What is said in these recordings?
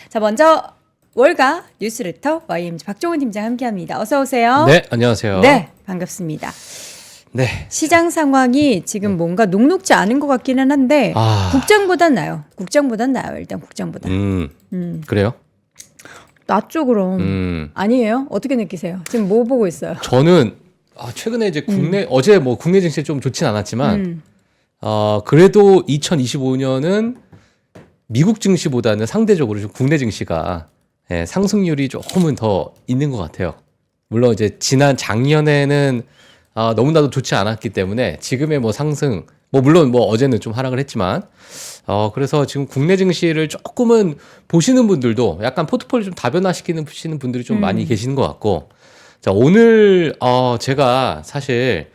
자, 먼저 월가 뉴스레터 YMG 박종훈 팀장 함께합니다. 어서 오세요. 네, 안녕하세요. 네, 반갑습니다. 네. 시장 상황이 지금 뭔가 녹록지 않은 것 같기는 한데 국장보단 나요. 국장보단 나요. 일단 국장보다. 그래요? 낫죠 그럼. 아니에요? 어떻게 느끼세요? 지금 뭐 보고 있어요? 저는 최근에 이제 어제 뭐 국내 증시 좀 좋진 않았지만 그래도 2025년은 미국 증시보다는 상대적으로 좀 국내 증시가 상승률이 조금은 더 있는 것 같아요. 물론 이제 지난 작년에는 너무나도 좋지 않았기 때문에 지금의 뭐 상승, 뭐 물론 뭐 어제는 좀 하락을 했지만 그래서 지금 국내 증시를 조금은 보시는 분들도 약간 포트폴리오 좀 다변화시키는 분들이 좀 많이 계시는 것 같고, 자 오늘 제가 사실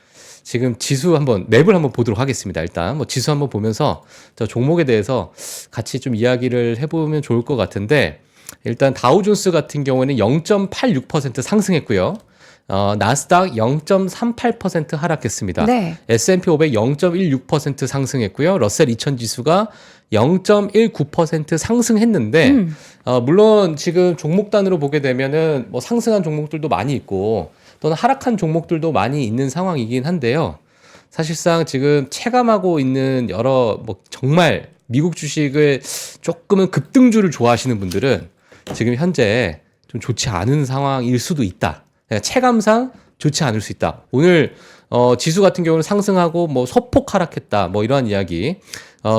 지금 지수 랩을 한번 보도록 하겠습니다. 일단 뭐 지수 한번 보면서 저 종목에 대해서 같이 좀 이야기를 해보면 좋을 것 같은데, 일단 다우존스 같은 경우에는 0.86% 상승했고요. 나스닥 0.38% 하락했습니다. 네. S&P 500 0.16% 상승했고요. 러셀 2000 지수가 0.19% 상승했는데, 물론 지금 종목단으로 보게 되면은 뭐 상승한 종목들도 많이 있고 또는 하락한 종목들도 많이 있는 상황이긴 한데요. 사실상 지금 체감하고 있는 여러 뭐 정말 미국 주식을 조금은 급등주를 좋아하시는 분들은 지금 현재 좀 좋지 않은 상황일 수도 있다. 체감상 좋지 않을 수 있다. 오늘 지수 같은 경우는 상승하고 뭐 소폭 하락했다. 뭐 이러한 이야기.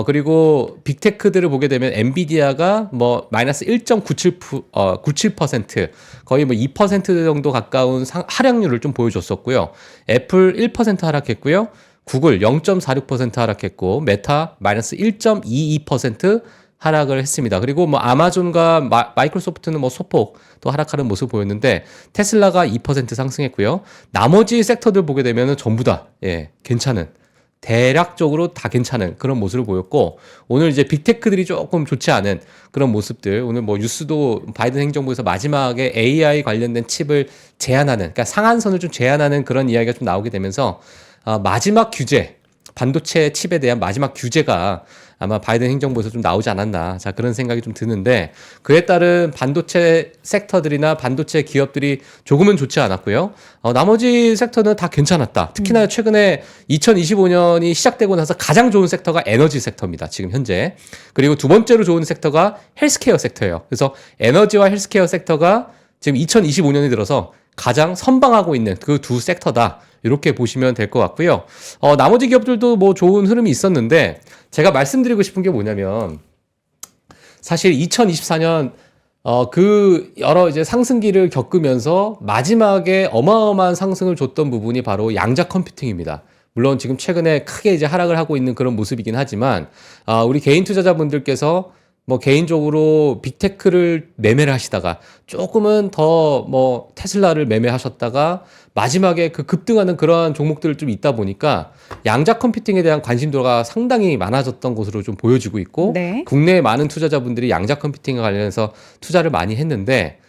그리고 빅테크들을 보게 되면 엔비디아가 뭐 마이너스 1.97% 거의 뭐 2% 정도 가까운 하락률을 좀 보여줬었고요. 애플 1% 하락했고요. 구글 0.46% 하락했고, 메타 마이너스 1.22% 하락을 했습니다. 그리고 뭐 아마존과 마이크로소프트는 뭐 소폭 또 하락하는 모습을 보였는데, 테슬라가 2% 상승했고요. 나머지 섹터들 보게 되면은 전부 다 괜찮은, 대략적으로 다 괜찮은 그런 모습을 보였고, 오늘 이제 빅테크들이 조금 좋지 않은 그런 모습들, 오늘 뭐 뉴스도 바이든 행정부에서 마지막에 AI 관련된 칩을 제한하는, 그러니까 상한선을 좀 제한하는 그런 이야기가 좀 나오게 되면서 마지막 규제, 반도체 칩에 대한 마지막 규제가 아마 바이든 행정부에서 좀 나오지 않았나, 자 그런 생각이 좀 드는데, 그에 따른 반도체 섹터들이나 반도체 기업들이 조금은 좋지 않았고요. 나머지 섹터는 다 괜찮았다. 특히나 최근에 2025년이 시작되고 나서 가장 좋은 섹터가 에너지 섹터입니다. 지금 현재. 그리고 두 번째로 좋은 섹터가 헬스케어 섹터예요. 그래서 에너지와 헬스케어 섹터가 지금 2025년이 들어서 가장 선방하고 있는 그 두 섹터다. 이렇게 보시면 될 것 같고요. 나머지 기업들도 뭐 좋은 흐름이 있었는데, 제가 말씀드리고 싶은 게 뭐냐면, 사실 2024년 그 여러 이제 상승기를 겪으면서 마지막에 어마어마한 상승을 줬던 부분이 바로 양자 컴퓨팅입니다. 물론 지금 최근에 크게 이제 하락을 하고 있는 그런 모습이긴 하지만, 우리 개인 투자자분들께서 뭐 개인적으로 빅테크를 매매를 하시다가 조금은 더 뭐 테슬라를 매매하셨다가 마지막에 그 급등하는 그러한 종목들 좀 있다 보니까 양자 컴퓨팅에 대한 관심도가 상당히 많아졌던 것으로 좀 보여지고 있고, 네. 국내의 많은 투자자분들이 양자 컴퓨팅에 관련해서 투자를 많이 했는데,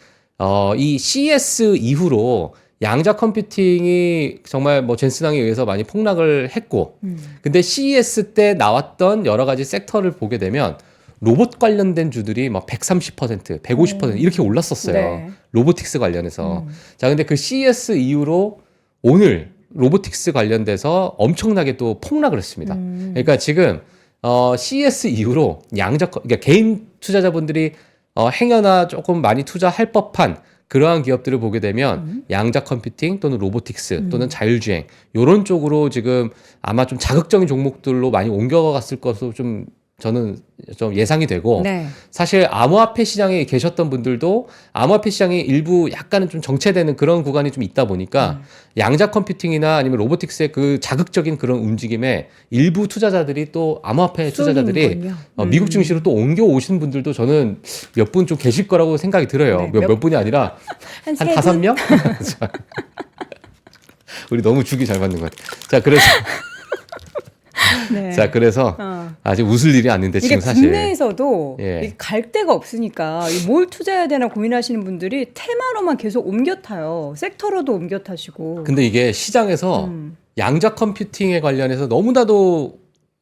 이 CES 이후로 양자 컴퓨팅이 정말 뭐 젠슨항에 의해서 많이 폭락을 했고, 근데 CES 때 나왔던 여러 가지 섹터를 보게 되면 로봇 관련된 주들이 막 130%, 150% 이렇게 올랐었어요. 네. 로보틱스 관련해서. 자, 근데 그 CES 이후로 오늘 로보틱스 관련돼서 엄청나게 또 폭락을 했습니다. 그러니까 지금 CES 이후로 그러니까 개인 투자자분들이 행여나 조금 많이 투자할 법한 그러한 기업들을 보게 되면 양자 컴퓨팅 또는 로보틱스 또는 자율주행 이런 쪽으로 지금 아마 좀 자극적인 종목들로 많이 옮겨갔을 것으로 좀 저는 좀 예상이 되고, 네. 사실 암호화폐 시장에 계셨던 분들도 암호화폐 시장이 일부 약간은 좀 정체되는 그런 구간이 좀 있다 보니까 양자 컴퓨팅이나 아니면 로보틱스의 그 자극적인 그런 움직임에 일부 투자자들이 또 암호화폐 투자자들이 미국 증시로 또 옮겨 오신 분들도 저는 몇 분 좀 계실 거라고 생각이 들어요. 네, 몇 분이 아니라 한 세 5명? 우리 너무 주기 잘 맞는 것 같아요. 자, 그래서 네. 자, 그래서 아직 웃을 일이 아닌데 이게 지금 사실 국내에서도 예. 이게 갈 데가 없으니까 뭘 투자해야 되나 고민하시는 분들이 테마로만 계속 옮겨 타요. 섹터로도 옮겨 타시고. 근데 이게 시장에서 양자 컴퓨팅에 관련해서 너무나도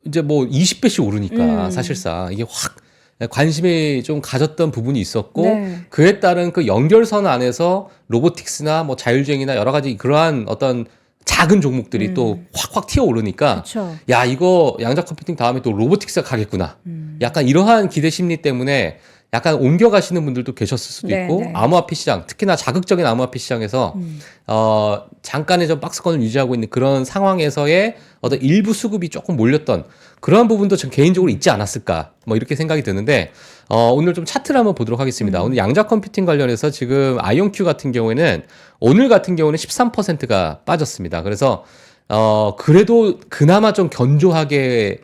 이제 뭐 20배씩 오르니까 사실상 이게 확 관심이 좀 가졌던 부분이 있었고 네. 그에 따른 그 연결선 안에서 로보틱스나 뭐 자율주행이나 여러 가지 그러한 어떤 작은 종목들이 또 확확 튀어오르니까 그렇죠. 야 이거 양자 컴퓨팅 다음에 또 로보틱스가 가겠구나. 약간 이러한 기대 심리 때문에 약간 옮겨가시는 분들도 계셨을 수도 네, 있고 네. 암호화폐 시장 특히나 자극적인 암호화폐 시장에서 잠깐의 좀 박스권을 유지하고 있는 그런 상황에서의 어떤 일부 수급이 조금 몰렸던 그러한 부분도 전 개인적으로 있지 않았을까 뭐 이렇게 생각이 드는데 오늘 좀 차트를 한번 보도록 하겠습니다. 오늘 양자 컴퓨팅 관련해서 지금 아이온큐 같은 경우에는 오늘 같은 경우는 13%가 빠졌습니다. 그래서 그래도 그나마 좀 견조하게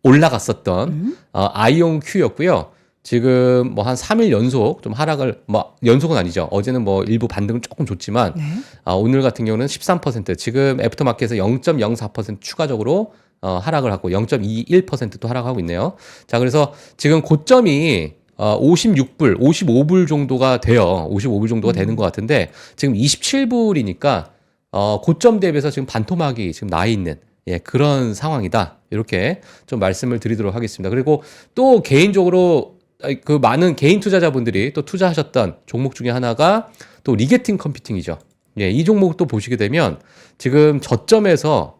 올라갔었던 아이온큐였고요. 지금 뭐 한 3일 연속 좀 하락을 뭐 연속은 아니죠. 어제는 뭐 일부 반등을 조금 줬지만 네. 오늘 같은 경우는 13% 지금 애프터마켓에서 0.04% 추가적으로 하락을 하고 0.21%또 하락하고 있네요. 자, 그래서 지금 고점이 56불, 55불 정도가 돼요. 55불 정도가 되는 것 같은데 지금 27불이니까 고점 대비해서 지금 반토막이 지금 나 있는 그런 상황이다. 이렇게 좀 말씀을 드리도록 하겠습니다. 그리고 또 개인적으로 그 많은 개인 투자자분들이 또 투자하셨던 종목 중에 하나가 또 리게팅 컴퓨팅이죠. 이 종목도 보시게 되면 지금 저점에서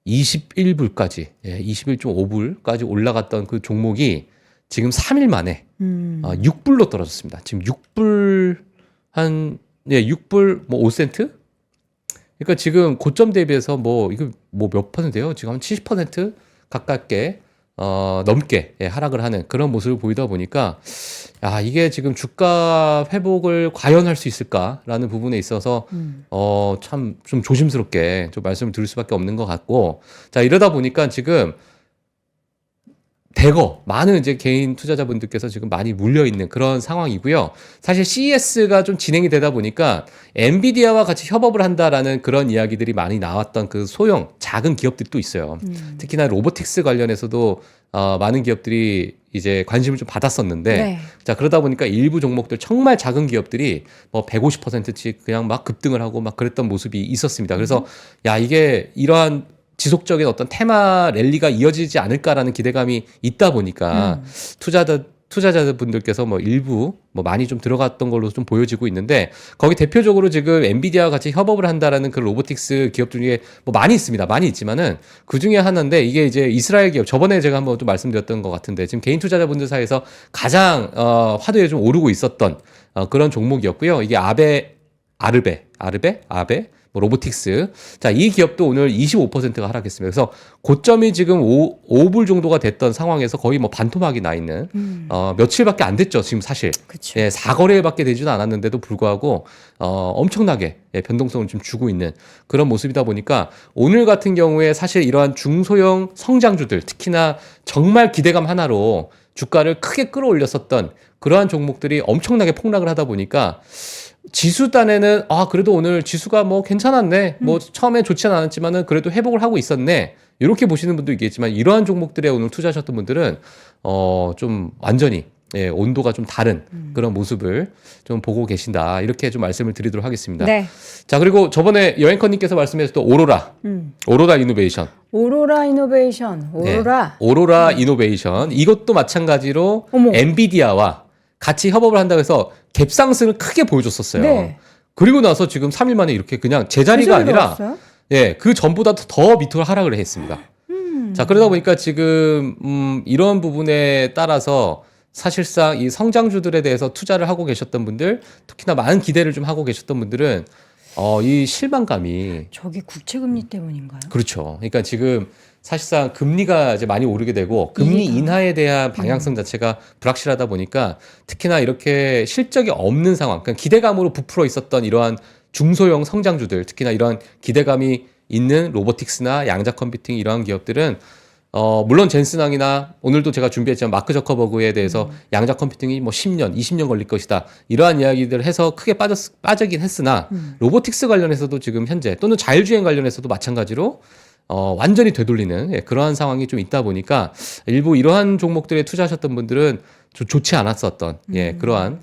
21불까지, 21.5불까지 올라갔던 그 종목이 지금 3일 만에 6불로 떨어졌습니다. 지금 6불 6불 뭐 5센트? 그러니까 지금 고점 대비해서 뭐 이거 뭐 몇 퍼센트예요? 지금 한 70% 가깝게 넘게 하락을 하는 그런 모습을 보이다 보니까 이게 지금 주가 회복을 과연 할 수 있을까라는 부분에 있어서 참 좀 조심스럽게 좀 말씀을 드릴 수밖에 없는 것 같고 자 이러다 보니까 지금 대거 많은 이제 개인 투자자분들께서 지금 많이 물려 있는 그런 상황이고요. 사실 CES가 좀 진행이 되다 보니까 엔비디아와 같이 협업을 한다라는 그런 이야기들이 많이 나왔던 그 소형 작은 기업들이 또 있어요. 특히나 로보틱스 관련해서도 많은 기업들이 이제 관심을 좀 받았었는데 네. 자 그러다 보니까 일부 종목들 정말 작은 기업들이 뭐 150%씩 그냥 막 급등을 하고 막 그랬던 모습이 있었습니다. 그래서 야 이게 이러한 지속적인 어떤 테마 랠리가 이어지지 않을까라는 기대감이 있다 보니까 투자자분들께서 뭐 일부 뭐 많이 좀 들어갔던 걸로 좀 보여지고 있는데 거기 대표적으로 지금 엔비디아와 같이 협업을 한다라는 그 로보틱스 기업 중에 뭐 많이 있습니다. 많이 있지만은 그 중에 하나인데 이게 이제 이스라엘 기업 저번에 제가 한번 또 말씀드렸던 것 같은데 지금 개인 투자자분들 사이에서 가장 화두에 좀 오르고 있었던 그런 종목이었고요. 이게 아베 뭐 로보틱스. 자, 이 기업도 오늘 25%가 하락했습니다. 그래서 고점이 지금 5불 정도가 됐던 상황에서 거의 뭐 반토막이 나 있는, 며칠밖에 안 됐죠. 지금 사실. 그쵸. 4거래밖에 되지도 않았는데도 불구하고, 엄청나게 변동성을 좀 주고 있는 그런 모습이다 보니까 오늘 같은 경우에 사실 이러한 중소형 성장주들, 특히나 정말 기대감 하나로 주가를 크게 끌어올렸었던 그러한 종목들이 엄청나게 폭락을 하다 보니까 지수단에는 그래도 오늘 지수가 뭐 괜찮았네. 뭐 처음에 좋지는 않았지만은 그래도 회복을 하고 있었네. 이렇게 보시는 분도 있겠지만 이러한 종목들에 오늘 투자하셨던 분들은 좀 완전히 온도가 좀 다른 그런 모습을 좀 보고 계신다. 이렇게 좀 말씀을 드리도록 하겠습니다. 네. 자, 그리고 저번에 여행커님께서 말씀하셨던 오로라 이노베이션. 오로라 이노베이션. 오로라 이노베이션. 이것도 마찬가지로 어머. 엔비디아와 같이 협업을 한다고 해서 갭상승을 크게 보여줬었어요. 네. 그리고 나서 지금 3일 만에 이렇게 그냥 제자리가 아니라 들어왔어요? 그 전보다 더 밑으로 하락을 했습니다. 자, 그러다 보니까 지금 이런 부분에 따라서 사실상 이 성장주들에 대해서 투자를 하고 계셨던 분들, 특히나 많은 기대를 좀 하고 계셨던 분들은 이 실망감이 저게 국채금리 때문인가요? 그렇죠. 그러니까 지금 사실상 금리가 이제 많이 오르게 되고 금리 인하에 대한 방향성 자체가 불확실하다 보니까 특히나 이렇게 실적이 없는 상황, 그러니까 기대감으로 부풀어 있었던 이러한 중소형 성장주들, 특히나 이러한 기대감이 있는 로보틱스나 양자 컴퓨팅 이러한 기업들은 물론 젠슨왕이나 오늘도 제가 준비했지만 마크 저커버그에 대해서 양자 컴퓨팅이 뭐 10년, 20년 걸릴 것이다. 이러한 이야기들을 해서 크게 빠지긴 했으나 로보틱스 관련해서도 지금 현재 또는 자율주행 관련해서도 마찬가지로 완전히 되돌리는 그러한 상황이 좀 있다 보니까 일부 이러한 종목들에 투자하셨던 분들은 좀 좋지 않았었던 그러한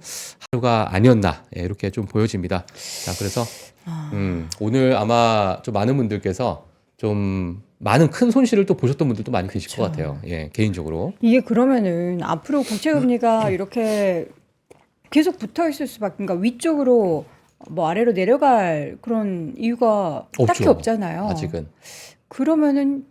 하루가 아니었나 이렇게 좀 보여집니다. 자, 그래서 오늘 아마 좀 많은 분들께서 좀 많은 큰 손실을 또 보셨던 분들도 많이 계실 그쵸. 것 같아요. 예, 개인적으로. 이게 그러면은 앞으로 국채금리가 이렇게 계속 붙어 있을 수밖에, 그러니까 위쪽으로 뭐 아래로 내려갈 그런 이유가 딱히 없죠. 없잖아요. 아직은. 그러면은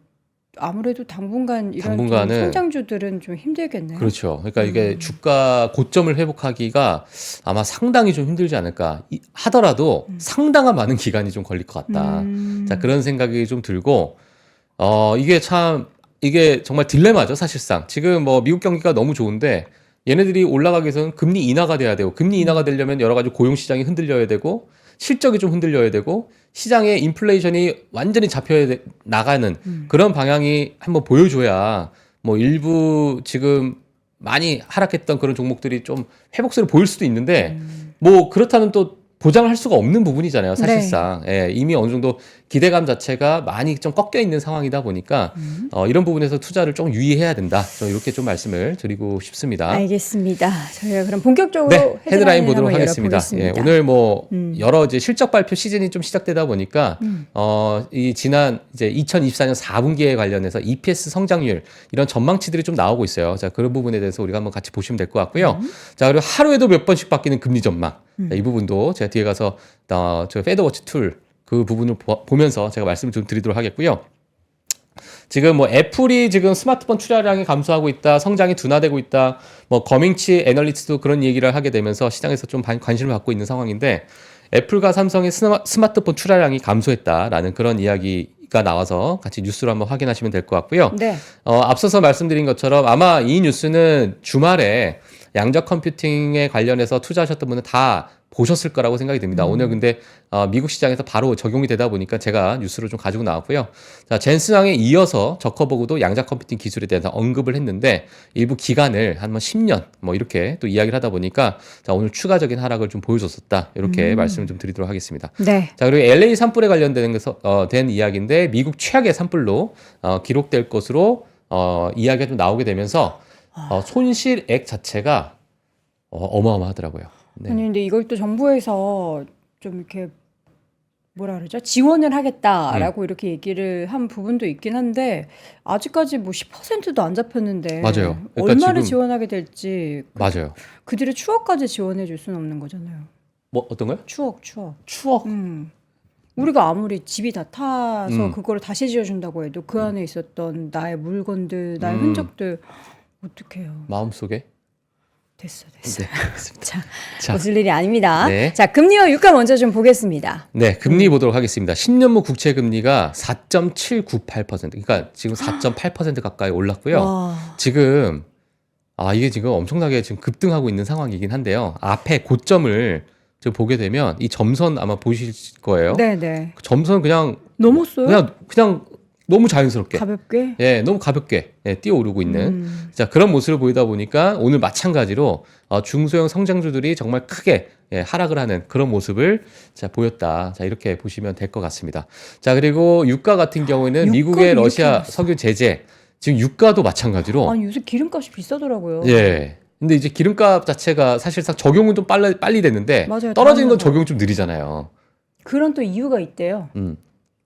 아무래도 당분간 이런 좀 당분간은 성장주들은 좀 힘들겠네요. 그렇죠. 그러니까 이게 주가 고점을 회복하기가 아마 상당히 좀 힘들지 않을까 하더라도 상당한 많은 기간이 좀 걸릴 것 같다. 자, 그런 생각이 좀 들고, 이게 정말 딜레마죠, 사실상. 지금 뭐 미국 경기가 너무 좋은데 얘네들이 올라가기 위해서는 금리 인하가 돼야 되고, 금리 인하가 되려면 여러 가지 고용 시장이 흔들려야 되고, 실적이 좀 흔들려야 되고, 시장의 인플레이션이 완전히 나가는 그런 방향이 한번 보여줘야 뭐 일부 지금 많이 하락했던 그런 종목들이 좀 회복세를 보일 수도 있는데 뭐 그렇다면 또 보장을 할 수가 없는 부분이잖아요, 사실상. 예, 이미 어느 정도 기대감 자체가 많이 좀 꺾여 있는 상황이다 보니까 이런 부분에서 투자를 좀 유의해야 된다. 저 이렇게 좀 말씀을 드리고 싶습니다. 알겠습니다. 저희가 그럼 본격적으로 네, 헤드라인 보도록 한번 하겠습니다. 예, 열어보겠습니다. 오늘 뭐 여러 이제 실적 발표 시즌이 좀 시작되다 보니까 이 지난 이제 2024년 4분기에 관련해서 EPS 성장률 이런 전망치들이 좀 나오고 있어요. 자, 그런 부분에 대해서 우리가 한번 같이 보시면 될 것 같고요. 자, 그리고 하루에도 몇 번씩 바뀌는 금리 전망. 자, 이 부분도 제가 뒤에 가서 저 패드워치 툴 그 부분을 보면서 제가 말씀을 좀 드리도록 하겠고요. 지금 뭐 애플이 지금 스마트폰 출하량이 감소하고 있다, 성장이 둔화되고 있다, 뭐 거밍치 애널리스트도 그런 얘기를 하게 되면서 시장에서 좀 관심을 받고 있는 상황인데 애플과 삼성의 스마트폰 출하량이 감소했다라는 그런 이야기가 나와서 같이 뉴스로 한번 확인하시면 될 것 같고요. 네. 앞서서 말씀드린 것처럼 아마 이 뉴스는 주말에 양적 컴퓨팅에 관련해서 투자하셨던 분은 다 보셨을 거라고 생각이 듭니다. 오늘 근데 미국 시장에서 바로 적용이 되다 보니까 제가 뉴스를 좀 가지고 나왔고요. 자, 젠슨왕에 이어서 저커버그도 양자 컴퓨팅 기술에 대해서 언급을 했는데 일부 기간을 한 10년 뭐 이렇게 또 이야기를 하다 보니까 자, 오늘 추가적인 하락을 좀 보여줬었다. 이렇게 말씀을 좀 드리도록 하겠습니다. 네. 자, 그리고 LA 산불에 관련된 된 이야기인데 미국 최악의 산불로 기록될 것으로 이야기가 좀 나오게 되면서 손실액 자체가 어마어마하더라고요. 네. 아니 근데 이걸 또 정부에서 좀 이렇게 뭐라 그러죠? 지원을 하겠다라고 이렇게 얘기를 한 부분도 있긴 한데 아직까지 뭐 10%도 안 잡혔는데 맞아요. 그러니까 얼마를 지금- 지원하게 될지 맞아요. 그들의 추억까지 지원해 줄 수는 없는 거잖아요. 뭐 어떤 거요? 추억. 추억. 우리가 아무리 집이 다 타서 음. 그거를 다시 지어준다고 해도 그 안에 있었던 나의 물건들, 나의 흔적들 어떡해요. 마음속에. 됐어. 네, 알겠습니다. 자. 웃을 일이 아닙니다. 네. 자, 금리와 유가 먼저 좀 보겠습니다. 네, 금리 보도록 하겠습니다. 10년물 국채 금리가 4.798%. 그러니까 지금 4.8% 가까이 올랐고요. 와. 지금 이게 지금 엄청나게 지금 급등하고 있는 상황이긴 한데요. 앞에 고점을 지금 보게 되면 이 점선 아마 보실 거예요. 네네. 그 점선 그냥 넘었어요? 그냥 너무 자연스럽게. 가볍게? 예, 너무 가볍게 뛰어오르고 있는 자, 그런 모습을 보이다 보니까 오늘 마찬가지로 중소형 성장주들이 정말 크게 하락을 하는 그런 모습을 자, 보였다. 자, 이렇게 보시면 될 것 같습니다. 자, 그리고 유가 같은 경우에는 미국의 유가도 러시아 이렇게 올랐어. 석유 제재 지금 유가도 마찬가지로 아니 요새 기름값이 비싸더라고요. 예. 근데 이제 기름값 자체가 사실상 적용은 좀 빨리 됐는데 맞아요. 떨어지는 건 다음으로. 적용 좀 느리잖아요. 그런 또 이유가 있대요. 음.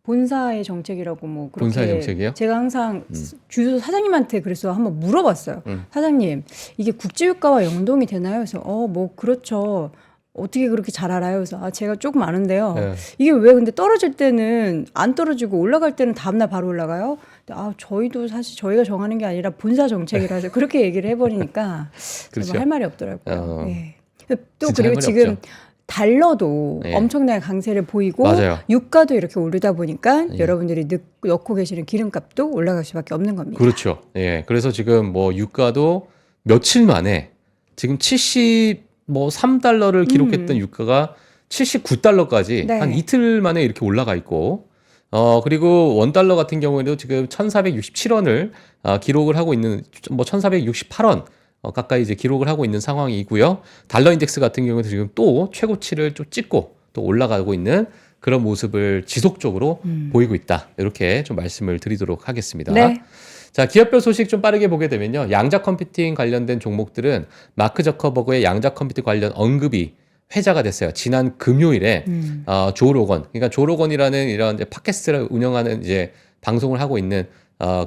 본사의 정책이라고 뭐 그렇게 본사의 정책이요? 제가 항상 주유소 사장님한테 그래서 한번 물어봤어요. 사장님 이게 국제유가와 연동이 되나요? 그래서 뭐 그렇죠. 어떻게 그렇게 잘 알아요? 그래서 제가 조금 아는데요. 네. 이게 왜 근데 떨어질 때는 안 떨어지고 올라갈 때는 다음날 바로 올라가요? 근데 저희도 사실 저희가 정하는 게 아니라 본사 정책이라서 그렇게 얘기를 해버리니까 그렇죠. 할 말이 없더라고요. 예. 또 진짜 할 그리고 말이 지금 없죠. 달러도 네. 엄청나게 강세를 보이고 맞아요. 유가도 이렇게 오르다 보니까 여러분들이 넣고 계시는 기름값도 올라갈 수밖에 없는 겁니다. 그렇죠. 예. 그래서 지금 뭐 유가도 며칠 만에 지금 73달러를 기록했던 유가가 79달러까지 네. 한 이틀 만에 이렇게 올라가 있고 그리고 원달러 같은 경우에도 지금 1467원을 기록을 하고 있는 뭐 1468원 가까이 이제 기록을 하고 있는 상황이고요. 달러 인덱스 같은 경우에도 지금 또 최고치를 좀 찍고 또 올라가고 있는 그런 모습을 지속적으로 보이고 있다. 이렇게 좀 말씀을 드리도록 하겠습니다. 네. 자, 기업별 소식 좀 빠르게 보게 되면요. 양자 컴퓨팅 관련된 종목들은 마크 저커버그의 양자 컴퓨팅 관련 언급이 회자가 됐어요. 지난 금요일에 조 로건, 그러니까 조 로건이라는 이런 이제 팟캐스트를 운영하는 이제 방송을 하고 있는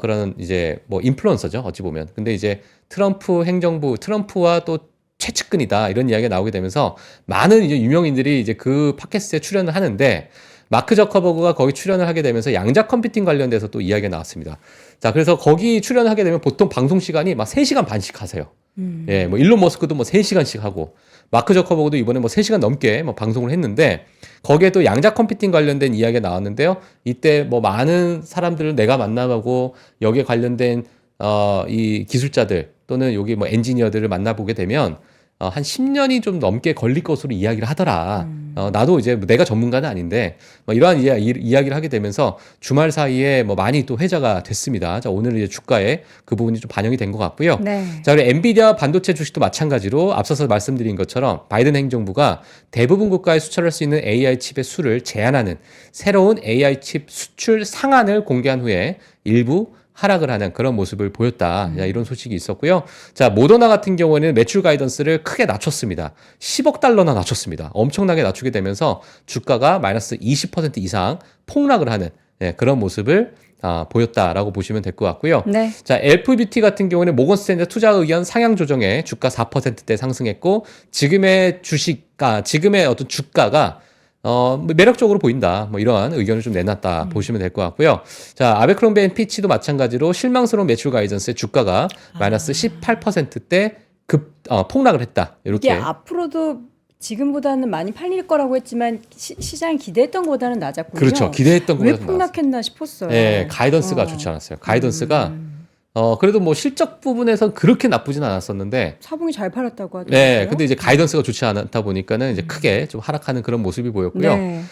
그런 이제 뭐 인플루언서죠. 어찌 보면. 근데 이제 트럼프 행정부, 트럼프와 또 최측근이다 이런 이야기가 나오게 되면서 많은 이제 유명인들이 이제 그 팟캐스트에 출연을 하는데 마크 저커버그가 거기 출연을 하게 되면서 양자 컴퓨팅 관련돼서 또 이야기가 나왔습니다. 자, 그래서 거기 출연을 하게 되면 보통 방송 시간이 막 3시간 반씩 하세요. 예, 뭐 일론 머스크도 뭐 3시간씩 하고 마크 저커버그도 이번에 뭐 3시간 넘게 뭐 방송을 했는데 거기에 또 양자 컴퓨팅 관련된 이야기가 나왔는데요. 이때 뭐 많은 사람들을 내가 만나보고 여기에 관련된 이 기술자들 또는 여기 뭐 엔지니어들을 만나보게 되면 한 10년이 좀 넘게 걸릴 것으로 이야기를 하더라. 나도 이제 내가 전문가는 아닌데 뭐 이러한 이야기를 하게 되면서 주말 사이에 뭐 많이 또 회자가 됐습니다. 자, 오늘 이제 주가에 그 부분이 좀 반영이 된 것 같고요. 네. 자, 그리고 엔비디아 반도체 주식도 마찬가지로 앞서서 말씀드린 것처럼 바이든 행정부가 대부분 국가에 수출할 수 있는 AI 칩의 수를 제한하는 새로운 AI 칩 수출 상한을 공개한 후에 일부 하락을 하는 그런 모습을 보였다. 자, 이런 소식이 있었고요. 자, 모더나 같은 경우에는 매출 가이던스를 크게 낮췄습니다. 10억 달러나 낮췄습니다. 엄청나게 낮추게 되면서 주가가 마이너스 20% 이상 폭락을 하는 그런 모습을 보였다라고 보시면 될 것 같고요. 네. 자, LFBT 같은 경우는 모건 스탠드 투자 의견 상향 조정에 주가 4%대 상승했고 지금의 지금의 어떤 주가가 매력적으로 보인다. 뭐 이러한 의견을 좀 내놨다 보시면 될 것 같고요. 자, 아베크롬비 앤 피치도 마찬가지로 실망스러운 매출 가이던스의 주가가 마이너스 18%대 폭락을 했다. 이렇게. 이게 앞으로도 지금보다는 많이 팔릴 거라고 했지만 시장이 기대했던 것보다는 낮았군요. 그렇죠. 기대했던 왜 것보다 폭락했나 싶었어요. 네, 가이던스가 좋지 않았어요. 가이던스가 그래도 뭐 실적 부분에서 그렇게 나쁘진 않았었는데 사봉이 잘 팔았다고 하더라고요. 네, 근데 이제 가이던스가 좋지 않다 보니까는 이제 크게 좀 하락하는 그런 모습이 보였고요. 네.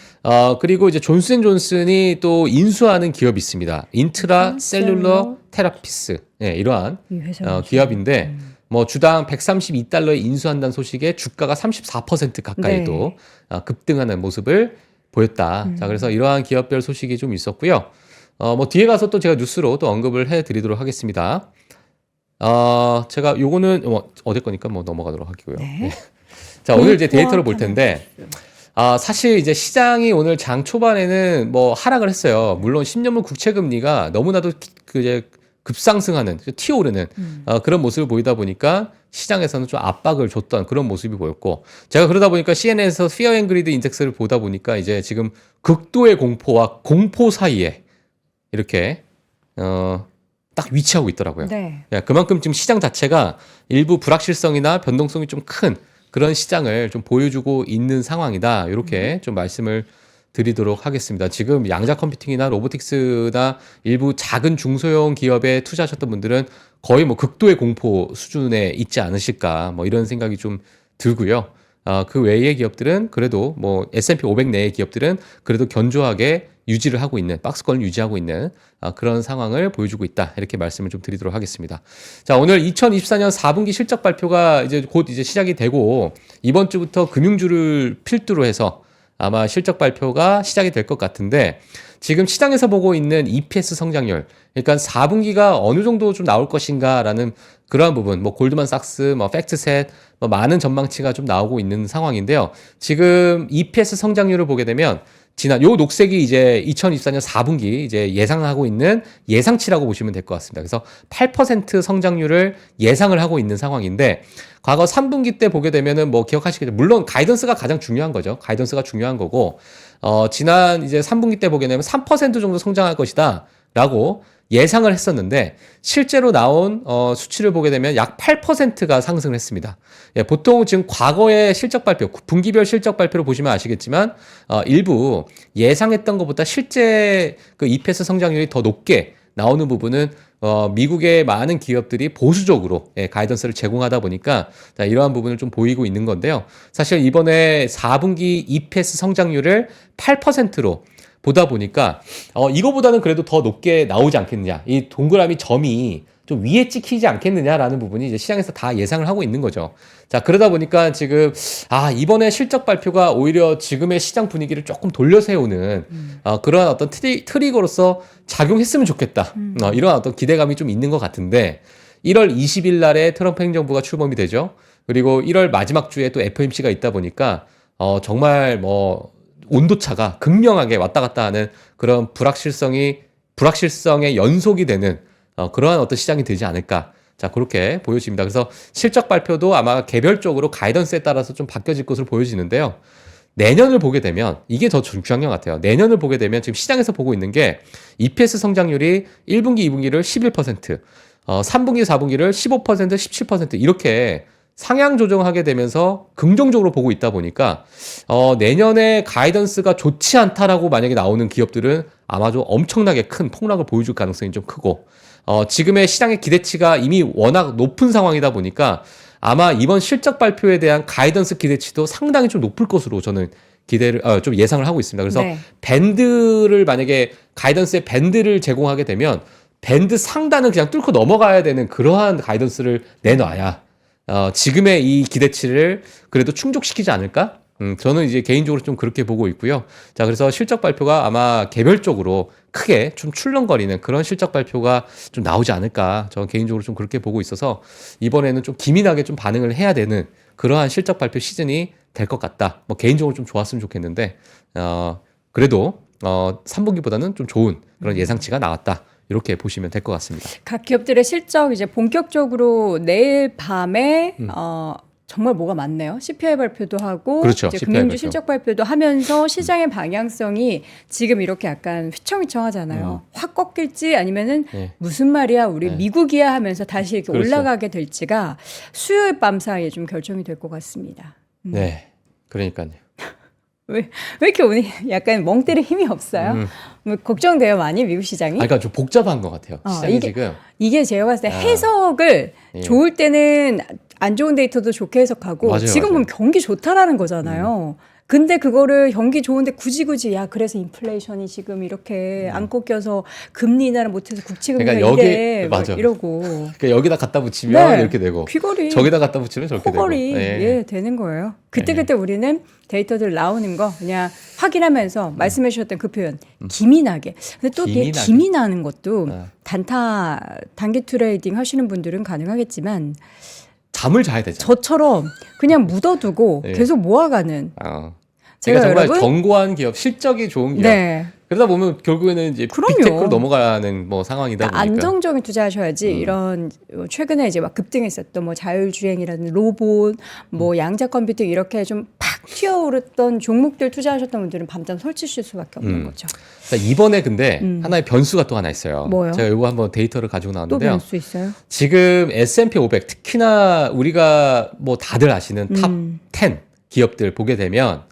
그리고 이제 존슨앤존슨이 또 인수하는 기업이 있습니다. 인트라 셀룰러 테라피스. 네, 이러한 이 회사 기업인데 뭐 주당 132달러에 인수한다는 소식에 주가가 34% 가까이도 급등하는 모습을 보였다. 자, 그래서 이러한 기업별 소식이 좀 있었고요. 뭐 뒤에 가서 또 제가 뉴스로 또 언급을 해드리도록 하겠습니다. 제가 요거는 어디 거니까 뭐 넘어가도록 하고요. 네. 자, 오늘 이제 데이터를 볼 텐데, 사실 이제 시장이 오늘 장 초반에는 뭐 하락을 했어요. 물론 10년물 국채 금리가 너무나도 이제 급상승하는, 튀어오르는 그런 모습을 보이다 보니까 시장에서는 좀 압박을 줬던 그런 모습이 보였고, 제가 그러다 보니까 CNN에서 Fear and Greed 인덱스를 보다 보니까 이제 지금 극도의 공포와 공포 사이에 이렇게 딱 위치하고 있더라고요. 네. 그만큼 지금 시장 자체가 일부 불확실성이나 변동성이 좀 큰 그런 시장을 좀 보여주고 있는 상황이다. 이렇게 좀 말씀을 드리도록 하겠습니다. 지금 양자 컴퓨팅이나 로보틱스나 일부 작은 중소형 기업에 투자하셨던 분들은 거의 뭐 극도의 공포 수준에 있지 않으실까 뭐 이런 생각이 좀 들고요. 그 외의 기업들은 그래도 뭐 S&P 500 내의 기업들은 그래도 견조하게 유지를 하고 있는 박스권을 유지하고 있는 그런 상황을 보여주고 있다. 이렇게 말씀을 좀 드리도록 하겠습니다. 자, 오늘 2024년 4분기 실적 발표가 이제 곧 이제 시작이 되고 이번 주부터 금융주를 필두로 해서 아마 실적 발표가 시작이 될 것 같은데 지금 시장에서 보고 있는 EPS 성장률, 그러니까 4분기가 어느 정도 좀 나올 것인가라는 그러한 부분, 뭐 골드만삭스, 뭐 팩트셋, 뭐 많은 전망치가 좀 나오고 있는 상황인데요. 지금 EPS 성장률을 보게 되면 요 녹색이 이제 2024년 4분기 이제 예상하고 있는 예상치라고 보시면 될 것 같습니다. 그래서 8% 성장률을 예상을 하고 있는 상황인데 과거 3분기 때 보게 되면은 뭐 기억하시겠죠. 물론 가이던스가 가장 중요한 거죠. 가이던스가 중요한 거고 지난 이제 3분기 때 보게 되면 3% 정도 성장할 것이다라고 예상을 했었는데 실제로 나온 수치를 보게 되면 약 8%가 상승을 했습니다. 보통 지금 과거의 실적 발표, 분기별 실적 발표를 보시면 아시겠지만 일부 예상했던 것보다 실제 그 EPS 성장률이 더 높게 나오는 부분은 미국의 많은 기업들이 보수적으로 가이던스를 제공하다 보니까 이러한 부분을 좀 보이고 있는 건데요. 사실 이번에 4분기 EPS 성장률을 8%로 보다 보니까 이거보다는 그래도 더 높게 나오지 않겠느냐. 이 동그라미 점이 좀 위에 찍히지 않겠느냐라는 부분이 이제 시장에서 다 예상을 하고 있는 거죠. 자, 그러다 보니까 지금 이번에 실적 발표가 오히려 지금의 시장 분위기를 조금 돌려세우는 그런 어떤 트리거로서 작용했으면 좋겠다. 이런 어떤 기대감이 좀 있는 것 같은데 1월 20일 날에 트럼프 행정부가 출범이 되죠. 그리고 1월 마지막 주에 또 FOMC가 있다 보니까 정말 뭐 온도차가 극명하게 왔다 갔다 하는 그런 불확실성이 불확실성의 연속이 되는 그러한 어떤 시장이 되지 않을까. 자, 그렇게 보여집니다. 그래서 실적 발표도 아마 개별적으로 가이던스에 따라서 좀 바뀌어질 것으로 보여지는데요. 내년을 보게 되면 이게 더 중요한 것 같아요. 내년을 보게 되면 지금 시장에서 보고 있는 게 EPS 성장률이 1분기, 2분기를 11%, 3분기, 4분기를 15%, 17% 이렇게 상향 조정하게 되면서 긍정적으로 보고 있다 보니까 내년에 가이던스가 좋지 않다라고 만약에 나오는 기업들은 아마 좀 엄청나게 큰 폭락을 보여줄 가능성이 좀 크고 지금의 시장의 기대치가 이미 워낙 높은 상황이다 보니까 아마 이번 실적 발표에 대한 가이던스 기대치도 상당히 좀 높을 것으로 저는 좀 예상을 하고 있습니다. 그래서 네. 밴드를 만약에 가이던스의 밴드를 제공하게 되면 밴드 상단은 그냥 뚫고 넘어가야 되는 그러한 가이던스를 내놔야 지금의 이 기대치를 그래도 충족시키지 않을까? 저는 이제 개인적으로 좀 그렇게 보고 있고요. 자, 그래서 실적 발표가 아마 개별적으로 크게 좀 출렁거리는 그런 실적 발표가 좀 나오지 않을까. 저는 개인적으로 좀 그렇게 보고 있어서 이번에는 좀 기민하게 좀 반응을 해야 되는 그러한 실적 발표 시즌이 될 것 같다. 뭐 개인적으로 좀 좋았으면 좋겠는데, 그래도 3분기보다는 좀 좋은 그런 예상치가 나왔다. 이렇게 보시면 될 것 같습니다. 각 기업들의 실적 이제 본격적으로 내일 밤에 정말 뭐가 많네요. CPI 발표도 하고 그렇죠. 이제 CPI 금융주 발표. 실적 발표도 하면서 시장의 방향성이 지금 이렇게 약간 휘청휘청하잖아요. 확 꺾일지 아니면은 네. 무슨 말이야 우리 네. 미국이야 하면서 다시 이렇게 그렇죠. 올라가게 될지가 수요일 밤 사이에 좀 결정이 될 것 같습니다. 네. 그러니까요. 왜 이렇게 오늘 약간 멍 때릴 힘이 없어요? 뭐 걱정돼요 많이 미국 시장이? 그러니까 좀 복잡한 것 같아요. 시장이 지금. 이게 제가 봤을 때 해석을 예. 좋을 때는 안 좋은 데이터도 좋게 해석하고 맞아요, 지금 맞아요. 보면 경기 좋다라는 거잖아요. 근데 그거를 경기 좋은데 굳이 야 그래서 인플레이션이 지금 이렇게 안 꺾여서 금리 인하를 못해서 국채금리가 그러니까 이래 막 맞아. 이러고 그러니까 여기다 갖다 붙이면 네. 이렇게 되고 귀걸이 저기다 갖다 붙이면 저렇게 코걸이 되고. 예, 되는 거예요. 그때 우리는 데이터들 나오는 거 그냥 확인하면서 말씀해 주셨던 그 표현 기민하게. 근데 또 기민하게. 기민하는 것도 네. 단기 트레이딩 하시는 분들은 가능하겠지만 잠을 자야 되죠. 저처럼 그냥 묻어두고 네. 계속 모아가는 제가 정말 여러분 정고한 기업, 실적이 좋은 기업. 네. 그러다 보면 결국에는 이제 그럼요. 빅테크로 넘어가는 뭐 상황이다 그러니까 보니까. 안정적인 투자하셔야지 이런 최근에 이제 막 급등했었던 뭐 자율주행이라든지 로봇, 뭐 양자 컴퓨팅 이렇게 좀 팍 튀어오르던 종목들 투자하셨던 분들은 밤잠 설치실 수밖에 없는 거죠. 자, 이번에 근데 하나의 변수가 또 하나 있어요. 뭐요? 제가 이거 한번 데이터를 가지고 또 나왔는데요. 변수 있어요? 지금 S&P 500 특히나 우리가 뭐 다들 아시는 탑 10 기업들 보게 되면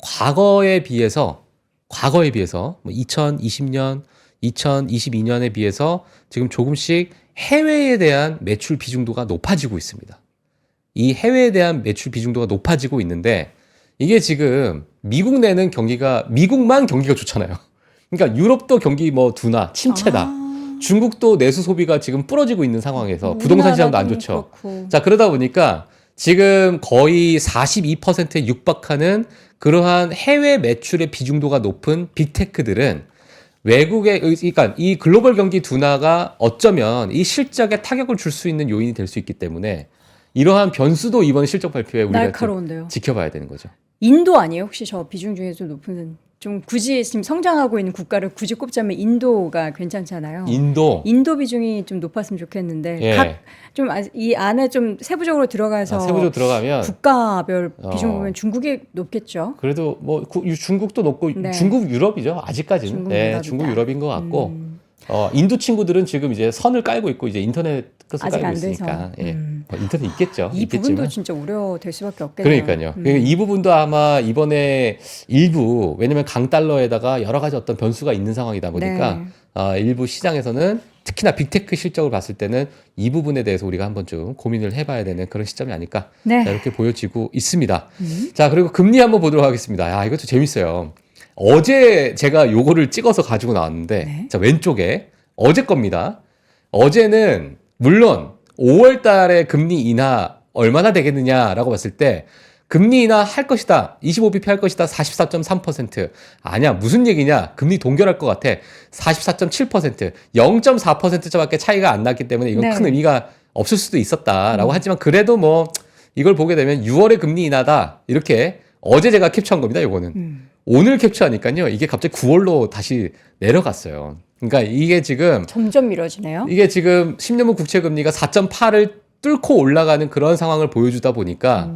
과거에 비해서 뭐 2020년, 2022년에 비해서 지금 조금씩 해외에 대한 매출 비중도가 높아지고 있습니다. 이 해외에 대한 매출 비중도가 높아지고 있는데 이게 지금 미국 내는 미국만 경기가 좋잖아요. 그러니까 유럽도 경기 뭐 둔화, 침체다. 중국도 내수 소비가 지금 부러지고 있는 상황에서 부동산 시장도 안 좋죠. 그렇고. 자, 그러다 보니까 지금 거의 42%에 육박하는 그러한 해외 매출의 비중도가 높은 빅테크들은 그러니까 이 글로벌 경기 둔화가 어쩌면 이 실적에 타격을 줄 수 있는 요인이 될 수 있기 때문에 이러한 변수도 이번 실적 발표에 우리가 좀 날카로운데요. 지켜봐야 되는 거죠. 인도 아니에요? 혹시 저 비중 중에 좀 높은 좀 굳이 지금 성장하고 있는 국가를 굳이 꼽자면 인도가 괜찮잖아요. 인도 비중이 좀 높았으면 좋겠는데 예. 각 좀 이 안에 좀 세부적으로 들어가서 세부적으로 들어가면 국가별 비중 보면 중국이 높겠죠. 그래도 뭐 중국도 높고 네. 중국 유럽이죠. 아직까지는. 중국 네, 유럽이다. 중국 유럽인 것 같고 인도 친구들은 지금 이제 선을 깔고 있고 이제 인터넷 끝을 아직 깔고 안 돼서. 있으니까 예. 뭐 인터넷 있겠죠. 이 있겠지만. 부분도 진짜 우려될 수밖에 없겠네요. 그러니까요. 이 부분도 아마 이번에 일부 왜냐면 강달러에다가 여러 가지 어떤 변수가 있는 상황이다 보니까 일부 시장에서는 특히나 빅테크 실적을 봤을 때는 이 부분에 대해서 우리가 한번 좀 고민을 해봐야 되는 그런 시점이 아닐까 네. 자, 이렇게 보여지고 있습니다. 자, 그리고 금리 한번 보도록 하겠습니다. 야, 이것도 재밌어요. 어제 제가 요거를 찍어서 가지고 나왔는데 네. 자, 왼쪽에 어제 겁니다. 어제는 물론 5월 달에 금리 인하 얼마나 되겠느냐라고 봤을 때 금리 인하 할 것이다. 25bp 할 것이다. 44.3%. 아니야. 무슨 얘기냐. 금리 동결할 것 같아. 44.7%. 0.4%밖에 차이가 안 났기 때문에 이건 네. 큰 의미가 없을 수도 있었다라고 하지만 그래도 뭐 이걸 보게 되면 6월에 금리 인하다. 이렇게 어제 제가 캡처한 겁니다. 요거는. 오늘 캡처하니까요. 이게 갑자기 9월로 다시 내려갔어요. 그러니까 이게 지금 점점 미뤄지네요. 이게 지금 10년물 국채 금리가 4.8을 뚫고 올라가는 그런 상황을 보여주다 보니까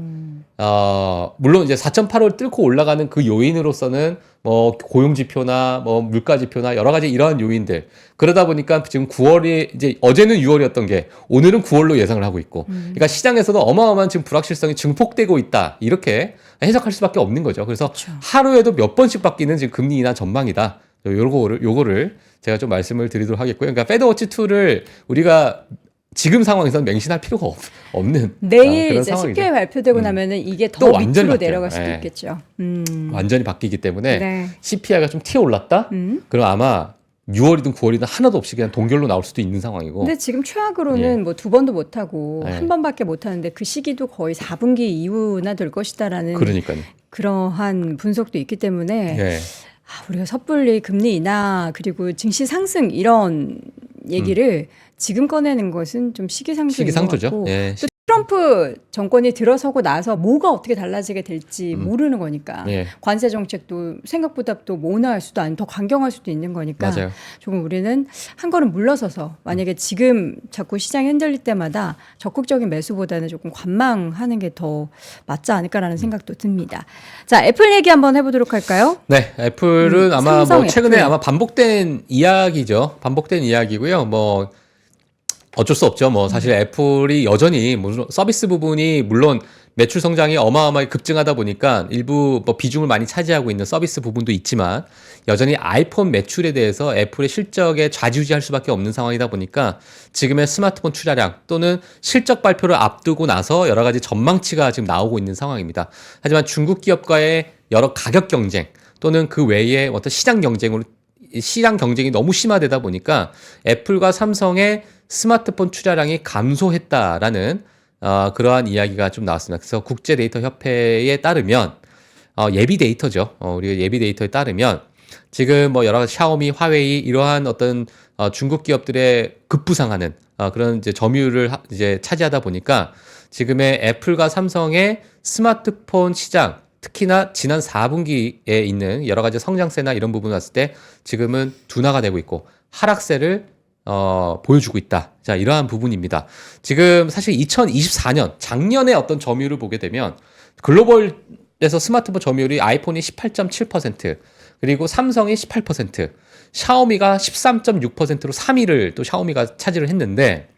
물론 이제 4.8을 뚫고 올라가는 그 요인으로서는 뭐 고용 지표나 뭐 물가 지표나 여러 가지 이러한 요인들 그러다 보니까 지금 9월이 이제 어제는 6월이었던 게 오늘은 9월로 예상을 하고 있고 그러니까 시장에서도 어마어마한 지금 불확실성이 증폭되고 있다 이렇게 해석할 수밖에 없는 거죠. 그래서 그렇죠. 하루에도 몇 번씩 바뀌는 지금 금리 인하 전망이다. 요거를 제가 좀 말씀을 드리도록 하겠고요. 그러니까 패드워치 2를 우리가 지금 상황에서는 맹신할 필요가 없는 내일 그런 이제 상황이죠. 10개월 발표되고 나면은 이게 또 더 완전히 밑으로 바뀌어요. 내려갈 수도 네. 있겠죠. 완전히 바뀌기 때문에 네. CPI가 좀 튀어 올랐다? 그럼 아마 6월이든 9월이든 하나도 없이 그냥 동결로 나올 수도 있는 상황이고. 근데 지금 최악으로는 예. 뭐 2번도 못 하고 네. 한 번밖에 못 하는데 그 시기도 거의 4분기 이후나 될 것이다라는 그러니까요. 그러한 분석도 있기 때문에 예. 우리가 섣불리 금리 인하 그리고 증시 상승 이런 얘기를 지금 꺼내는 것은 좀 시기상조인 것 시기상조죠. 같고 예. 또 트럼프 정권이 들어서고 나서 뭐가 어떻게 달라지게 될지 모르는 거니까 예. 관세 정책도 생각보다 또 뭐 온화할 수도 아니고 더 강경할 수도 있는 거니까 맞아요. 조금 우리는 한 걸음 물러서서 만약에 지금 자꾸 시장이 흔들릴 때마다 적극적인 매수보다는 조금 관망하는 게 더 맞지 않을까라는 생각도 듭니다. 자, 애플 얘기 한번 해보도록 할까요? 네, 애플은 아마 삼성 뭐 최근에 애플. 아마 반복된 이야기죠. 반복된 이야기고요. 뭐 어쩔 수 없죠. 뭐 사실 애플이 여전히 물론 서비스 부분이 물론 매출 성장이 어마어마하게 급증하다 보니까 일부 뭐 비중을 많이 차지하고 있는 서비스 부분도 있지만 여전히 아이폰 매출에 대해서 애플의 실적에 좌지우지할 수밖에 없는 상황이다 보니까 지금의 스마트폰 출하량 또는 실적 발표를 앞두고 나서 여러 가지 전망치가 지금 나오고 있는 상황입니다. 하지만 중국 기업과의 여러 가격 경쟁 또는 그 외에 어떤 시장 경쟁이 너무 심화되다 보니까 애플과 삼성의 스마트폰 출하량이 감소했다라는 그러한 이야기가 좀 나왔습니다. 그래서 국제데이터협회에 따르면 예비 데이터죠. 우리가 예비 데이터에 따르면 지금 뭐 여러 가지 샤오미, 화웨이 이러한 어떤 중국 기업들의 급부상하는 그런 이제 점유율을 이제 차지하다 보니까 지금의 애플과 삼성의 스마트폰 시장 특히나 지난 4분기에 있는 여러 가지 성장세나 이런 부분을 봤을 때 지금은 둔화가 되고 있고 하락세를 보여주고 있다. 자, 이러한 부분입니다. 지금 사실 2024년 작년에 어떤 점유율을 보게 되면 글로벌에서 스마트폰 점유율이 아이폰이 18.7%, 그리고 삼성이 18%, 샤오미가 13.6%로 3위를 또 샤오미가 차지를 했는데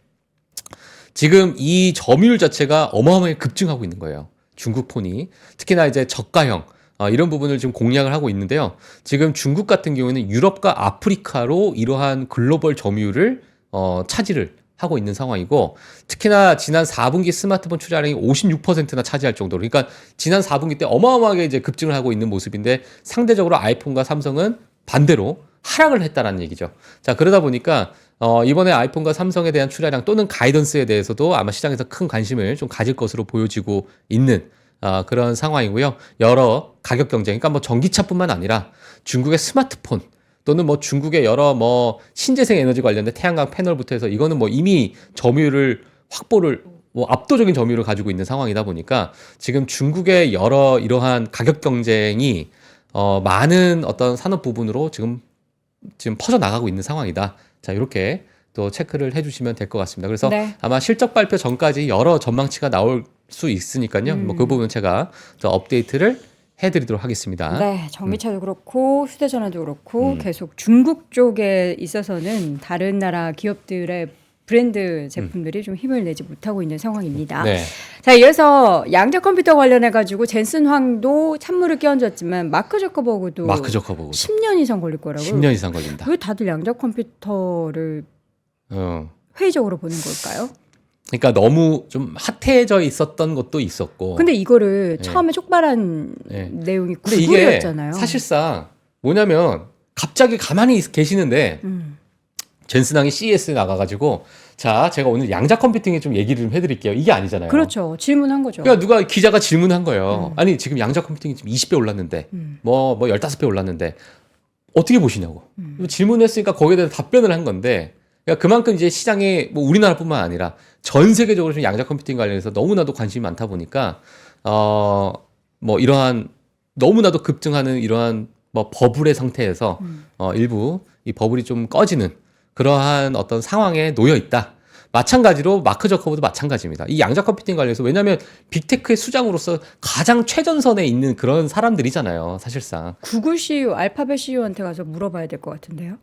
지금 이 점유율 자체가 어마어마하게 급증하고 있는 거예요. 중국 폰이 특히나 이제 저가형 이런 부분을 지금 공략을 하고 있는데요. 지금 중국 같은 경우에는 유럽과 아프리카로 이러한 글로벌 점유율을 차지를 하고 있는 상황이고 특히나 지난 4분기 스마트폰 출하량이 56%나 차지할 정도로 그러니까 지난 4분기 때 어마어마하게 이제 급증을 하고 있는 모습인데 상대적으로 아이폰과 삼성은 반대로 하락을 했다라는 얘기죠. 자, 그러다 보니까 이번에 아이폰과 삼성에 대한 출하량 또는 가이던스에 대해서도 아마 시장에서 큰 관심을 좀 가질 것으로 보여지고 있는 그런 상황이고요. 여러 가격 경쟁, 그러니까 뭐 전기차뿐만 아니라 중국의 스마트폰 또는 뭐 중국의 여러 뭐 신재생 에너지 관련된 태양광 패널부터 해서 이거는 뭐 이미 점유율을 확보를 뭐 압도적인 점유율을 가지고 있는 상황이다 보니까 지금 중국의 여러 이러한 가격 경쟁이 많은 어떤 산업 부분으로 지금 퍼져 나가고 있는 상황이다. 자, 이렇게 또 체크를 해주시면 될 것 같습니다. 그래서 네. 아마 실적 발표 전까지 여러 전망치가 나올 수 있으니까요. 뭐 그 부분 제가 또 업데이트를 해드리도록 하겠습니다. 네, 전기차도 그렇고 휴대전화도 그렇고 계속 중국 쪽에 있어서는 다른 나라 기업들의 브랜드 제품들이 좀 힘을 내지 못하고 있는 상황입니다. 네. 자, 이어서 양자 컴퓨터 관련해 가지고 젠슨 황도 찬물을 끼얹었지만 마크 저커버그도 10년 이상 걸릴 거라고요. 10년 이상 걸린다. 왜 다들 양자 컴퓨터를 회의적으로 보는 걸까요? 그러니까 너무 좀 핫해져 있었던 것도 있었고. 근데 이거를 처음에 촉발한 내용이 근데 이게 구글이었잖아요. 사실상 뭐냐면 갑자기 가만히 계시는데 젠슨 황이 CES에 나가가지고 자, 제가 오늘 양자 컴퓨팅에 좀 얘기를 좀 해드릴게요. 이게 아니잖아요. 그렇죠. 질문한 거죠. 그러니까 누가 기자가 질문한 거예요. 아니 지금 양자 컴퓨팅이 지금 20배 올랐는데 뭐 15배 올랐는데 어떻게 보시냐고. 질문했으니까 거기에 대해서 답변을 한 건데 그러니까 그만큼 이제 시장에 뭐 우리나라뿐만 아니라 전 세계적으로 지금 양자 컴퓨팅 관련해서 너무나도 관심이 많다 보니까 뭐 이러한 너무나도 급증하는 이러한 뭐 버블의 상태에서 일부 이 버블이 좀 꺼지는 그러한 어떤 상황에 놓여 있다. 마찬가지로 마크 저커버도 마찬가지입니다. 이 양자 컴퓨팅 관련해서 왜냐하면 빅테크의 수장으로서 가장 최전선에 있는 그런 사람들이잖아요. 사실상. 구글 CEO, 알파벳 CEO한테 가서 물어봐야 될 것 같은데요.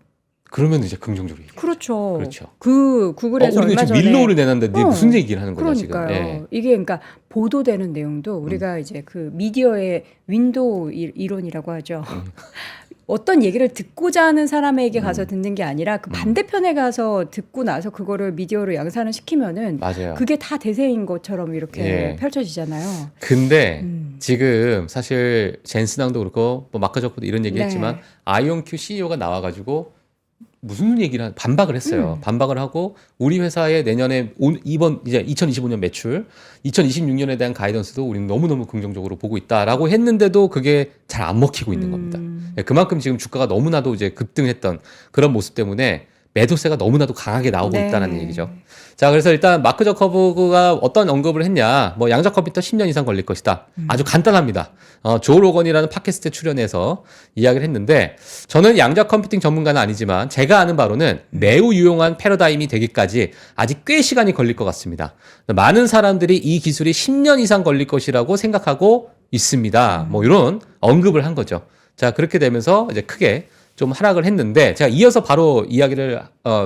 그러면 이제 긍정적으로 얘기해요. 그렇죠. 그렇죠. 그 구글에서 우리는 얼마 지금 전에 밀로우를 내놨는데 무슨 얘기를 하는 거냐 그러니까요. 지금. 예. 이게 그러니까 보도되는 내용도 우리가 이제 그 미디어의 윈도우 이론이라고 하죠. 어떤 얘기를 듣고자 하는 사람에게 가서 듣는 게 아니라 그 반대편에 가서 듣고 나서 그거를 미디어로 양산을 시키면은 맞아요. 그게 다 대세인 것처럼 이렇게 예. 펼쳐지잖아요. 근데 지금 사실 젠슨왕도 그렇고 뭐 마크 저커도 이런 얘기 네. 했지만 아이온큐 CEO가 나와가지고 무슨 얘기를 반박을 했어요. 반박을 하고 우리 회사의 내년에 이번 이제 2025년 매출, 2026년에 대한 가이던스도 우리는 너무너무 긍정적으로 보고 있다라고 했는데도 그게 잘 안 먹히고 있는 겁니다. 예, 그만큼 지금 주가가 너무나도 이제 급등했던 그런 모습 때문에 매도세가 너무나도 강하게 나오고 네. 있다는 얘기죠. 자, 그래서 일단 마크 저커버그가 어떤 언급을 했냐. 뭐 양자 컴퓨터 10년 이상 걸릴 것이다. 아주 간단합니다. 조 로건이라는 팟캐스트에 출연해서 이야기를 했는데 저는 양자 컴퓨팅 전문가는 아니지만 제가 아는 바로는 매우 유용한 패러다임이 되기까지 아직 꽤 시간이 걸릴 것 같습니다. 많은 사람들이 이 기술이 10년 이상 걸릴 것이라고 생각하고 있습니다. 뭐 이런 언급을 한 거죠. 자, 그렇게 되면서 이제 크게 좀 하락을 했는데 제가 이어서 바로 이야기를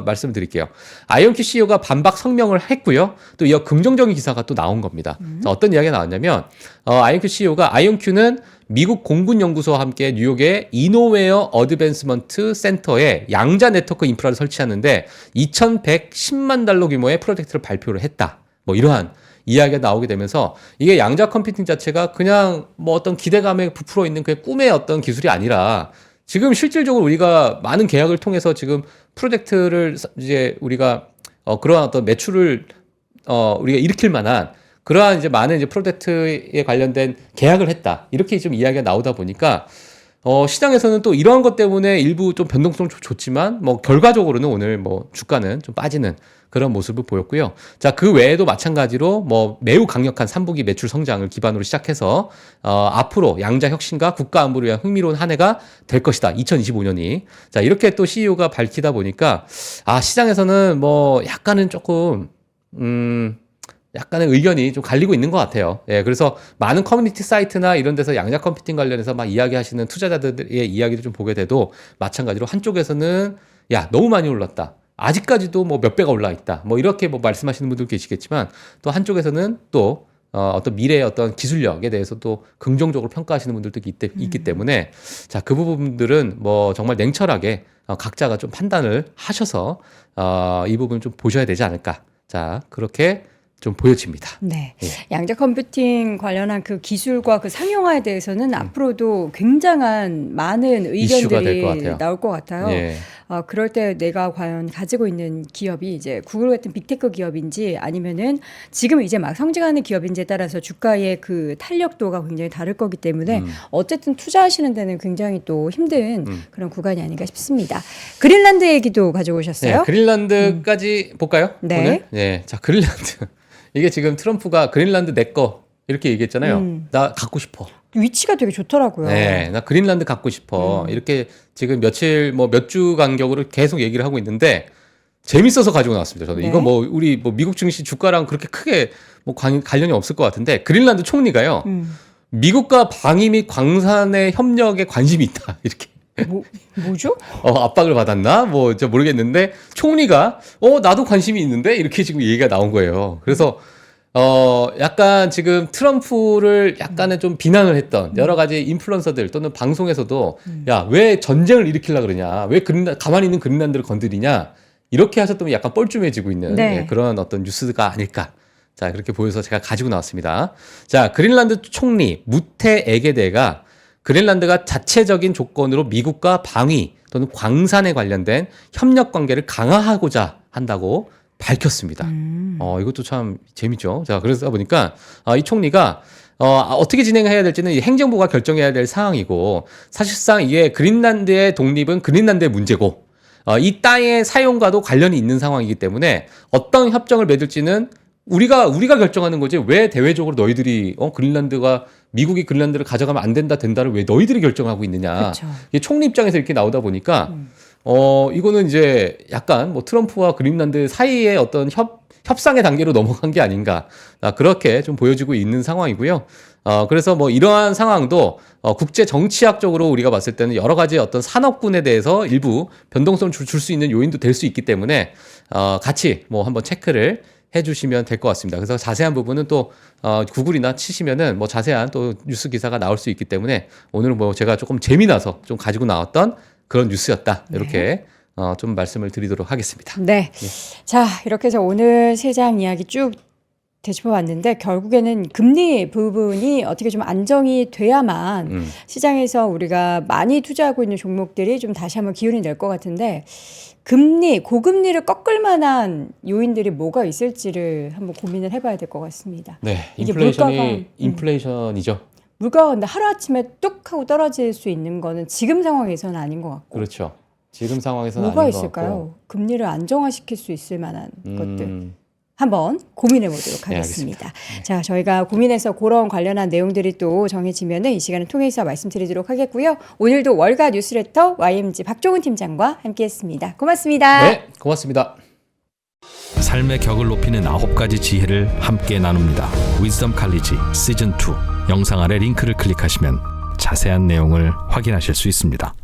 말씀을 드릴게요. 아이온큐 CEO가 반박 성명을 했고요. 또 이어 긍정적인 기사가 또 나온 겁니다. 자, 어떤 이야기가 나왔냐면 아이온큐 CEO가 아이온큐는 미국 공군연구소와 함께 뉴욕의 이노웨어 어드밴스먼트 센터에 양자 네트워크 인프라를 설치하는데 2,110만 달러 규모의 프로젝트를 발표를 했다. 뭐 이러한 이야기가 나오게 되면서 이게 양자 컴퓨팅 자체가 그냥 뭐 어떤 기대감에 부풀어 있는 그 꿈의 어떤 기술이 아니라 지금 실질적으로 우리가 많은 계약을 통해서 지금 프로젝트를 이제 우리가 그러한 어떤 매출을 우리가 일으킬 만한 그러한 이제 많은 이제 프로젝트에 관련된 계약을 했다. 이렇게 좀 이야기가 나오다 보니까 시장에서는 또 이러한 것 때문에 일부 좀 변동성 좋지만 뭐 결과적으로는 오늘 뭐 주가는 좀 빠지는 그런 모습을 보였고요. 자, 그 외에도 마찬가지로 뭐 매우 강력한 3분기 매출 성장을 기반으로 시작해서 앞으로 양자 혁신과 국가 안보를 위한 흥미로운 한 해가 될 것이다. 2025년이. 자, 이렇게 또 CEO가 밝히다 보니까 시장에서는 뭐 약간은 조금 약간의 의견이 좀 갈리고 있는 것 같아요. 예, 그래서 많은 커뮤니티 사이트나 이런 데서 양자 컴퓨팅 관련해서 막 이야기하시는 투자자들의 이야기를 좀 보게 돼도 마찬가지로 한쪽에서는 야, 너무 많이 올랐다. 아직까지도 뭐 몇 배가 올라 있다. 뭐 이렇게 뭐 말씀하시는 분들 계시겠지만 또 한쪽에서는 또 어떤 미래의 어떤 기술력에 대해서 또 긍정적으로 평가하시는 분들도 있기 때문에 자, 그 부분들은 뭐 정말 냉철하게 각자가 좀 판단을 하셔서 이 부분 좀 보셔야 되지 않을까. 자, 그렇게 좀 보여집니다. 네. 양자 컴퓨팅 관련한 그 기술과 그 상용화에 대해서는 앞으로도 굉장한 많은 이슈가 될 것 의견들이 같아요. 나올 것 같아요. 예. 그럴 때 내가 과연 가지고 있는 기업이 이제 구글 같은 빅테크 기업인지 아니면은 지금 이제 막 성장하는 기업인지에 따라서 주가의 그 탄력도가 굉장히 다를 거기 때문에 어쨌든 투자하시는 데는 굉장히 또 힘든 그런 구간이 아닌가 싶습니다. 그린란드 얘기도 가져오셨어요? 네, 그린란드까지 볼까요? 네. 오늘? 네. 자, 그린란드. 이게 지금 트럼프가 그린란드 내 거 이렇게 얘기했잖아요. 나 갖고 싶어. 위치가 되게 좋더라고요. 네, 나 그린란드 갖고 싶어. 이렇게 지금 며칠 뭐 몇 주 간격으로 계속 얘기를 하고 있는데 재밌어서 가지고 나왔습니다. 저는 네. 이거 뭐 우리 뭐 미국 증시 주가랑 그렇게 크게 뭐 관련이 없을 것 같은데 그린란드 총리가요. 미국과 방위 및 광산의 협력에 관심이 있다. 이렇게. 뭐죠? 압박을 받았나? 뭐, 저 모르겠는데, 총리가, 나도 관심이 있는데? 이렇게 지금 얘기가 나온 거예요. 그래서, 약간 지금 트럼프를 약간은 좀 비난을 했던 여러 가지 인플루언서들 또는 방송에서도, 야, 왜 전쟁을 일으키려고 그러냐? 왜 가만히 있는 그린란드를 건드리냐? 이렇게 하셨더니 약간 뻘쭘해지고 있는 네. 그런 어떤 뉴스가 아닐까. 자, 그렇게 보여서 제가 가지고 나왔습니다. 자, 그린란드 총리 무테 에게데가 그린란드가 자체적인 조건으로 미국과 방위 또는 광산에 관련된 협력 관계를 강화하고자 한다고 밝혔습니다. 이것도 참 재밌죠. 자, 그러다 보니까 이 총리가 어떻게 진행해야 될지는 행정부가 결정해야 될 상황이고 사실상 이게 그린란드의 독립은 그린란드의 문제고 이 땅의 사용과도 관련이 있는 상황이기 때문에 어떤 협정을 맺을지는 우리가 결정하는 거지 왜 대외적으로 너희들이 그린란드가 미국이 그린란드를 가져가면 안 된다 된다를 왜 너희들이 결정하고 있느냐. 그쵸. 이게 총리 입장에서 이렇게 나오다 보니까 이거는 이제 약간 뭐 트럼프와 그린란드 사이의 어떤 협상의 단계로 넘어간 게 아닌가. 그렇게 좀 보여지고 있는 상황이고요. 그래서 뭐 이러한 상황도 국제 정치학적으로 우리가 봤을 때는 여러 가지 어떤 산업군에 대해서 일부 변동성을 줄 수 있는 요인도 될 수 있기 때문에 같이 뭐 한번 체크를 해주시면 될 것 같습니다. 그래서 자세한 부분은 또 구글이나 치시면은 뭐 자세한 또 뉴스 기사가 나올 수 있기 때문에 오늘은 뭐 제가 조금 재미나서 좀 가지고 나왔던 그런 뉴스였다. 이렇게 좀 말씀을 드리도록 하겠습니다. 네. 자, 이렇게 해서 오늘 시장 이야기 쭉 되짚어봤는데 결국에는 금리 부분이 어떻게 좀 안정이 돼야만 시장에서 우리가 많이 투자하고 있는 종목들이 좀 다시 한번 기운이 낼 것 같은데 고금리를 꺾을 만한 요인들이 뭐가 있을지를 한번 고민을 해봐야 될 것 같습니다. 네, 이게 인플레이션이죠. 물가가 근데 하루아침에 뚝 하고 떨어질 수 있는 거는 지금 상황에서는 아닌 것 같고. 그렇죠. 지금 상황에서는 뭐가 아닌 것 있을까요? 같고. 금리를 안정화시킬 수 있을 만한 것들. 한번 고민해 보도록 하겠습니다. 자, 저희가 고민해서 그런 관련한 내용들이 또 정해지면은 이 시간을 통해서 말씀드리도록 하겠고요. 오늘도 월가 뉴스레터 YMG 박종훈 팀장과 함께했습니다. 고맙습니다. 네, 고맙습니다. 삶의 격을 높이는 9가지 지혜를 함께 나눕니다. 위즈덤 칼리지 시즌 2 영상 아래 링크를 클릭하시면 자세한 내용을 확인하실 수 있습니다.